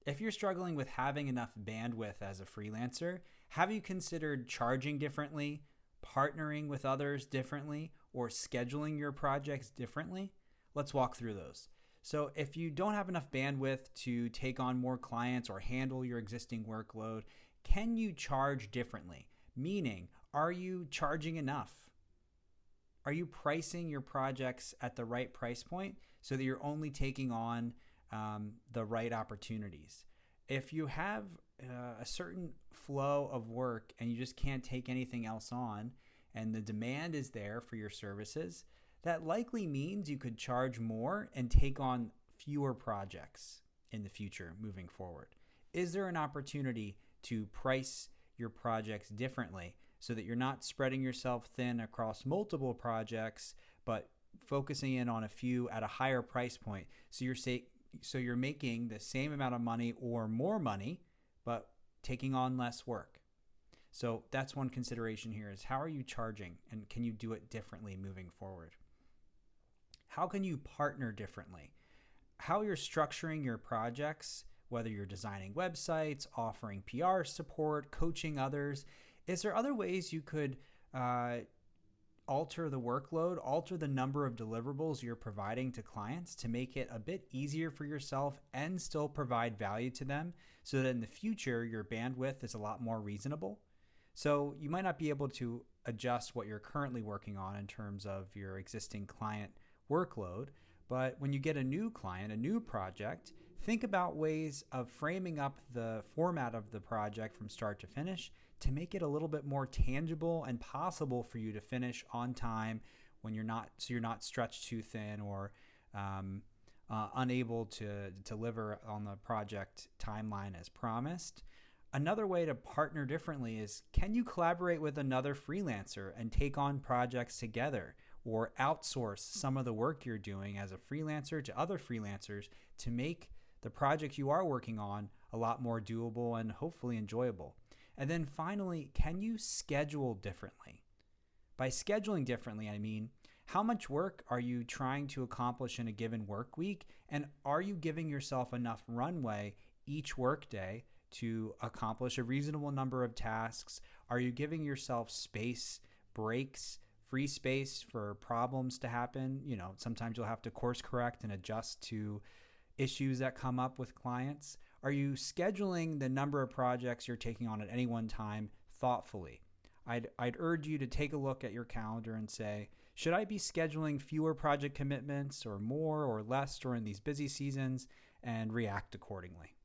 If you're struggling with having enough bandwidth as a freelancer, have you considered charging differently, partnering with others differently, or scheduling your projects differently? Let's walk through those. So, if you don't have enough bandwidth to take on more clients or handle your existing workload, can you charge differently? Meaning, are you charging enough? Are you pricing your projects at the right price point so that you're only taking on the right opportunities? If you have a certain flow of work and you just can't take anything else on, and the demand is there for your services, that likely means you could charge more and take on fewer projects in the future moving forward. Is there an opportunity to price your projects differently so that you're not spreading yourself thin across multiple projects, but focusing in on a few at a higher price point? So you're making the same amount of money or more money, but taking on less work. So that's one consideration here, is how are you charging, and can you do it differently moving forward? How can you partner differently? How you're structuring your projects, whether you're designing websites, offering PR support, coaching others. Is there other ways you could alter the workload, alter the number of deliverables you're providing to clients to make it a bit easier for yourself and still provide value to them so that in the future your bandwidth is a lot more reasonable? So you might not be able to adjust what you're currently working on in terms of your existing client workload, but when you get a new client, a new project, think about ways of framing up the format of the project from start to finish to make it a little bit more tangible and possible for you to finish on time when you're not stretched too thin or unable to deliver on the project timeline as promised. Another way to partner differently is, can you collaborate with another freelancer and take on projects together, or outsource some of the work you're doing as a freelancer to other freelancers to make the project you are working on a lot more doable and hopefully enjoyable? And then finally, can you schedule differently? By scheduling differently, I mean, how much work are you trying to accomplish in a given work week? And are you giving yourself enough runway each workday to accomplish a reasonable number of tasks? Are you giving yourself space, breaks, free space for problems to happen? Sometimes you'll have to course correct and adjust to issues that come up with clients. Are you scheduling the number of projects you're taking on at any one time thoughtfully? I'd urge you to take a look at your calendar and say, should I be scheduling fewer project commitments or more or less during these busy seasons, and react accordingly.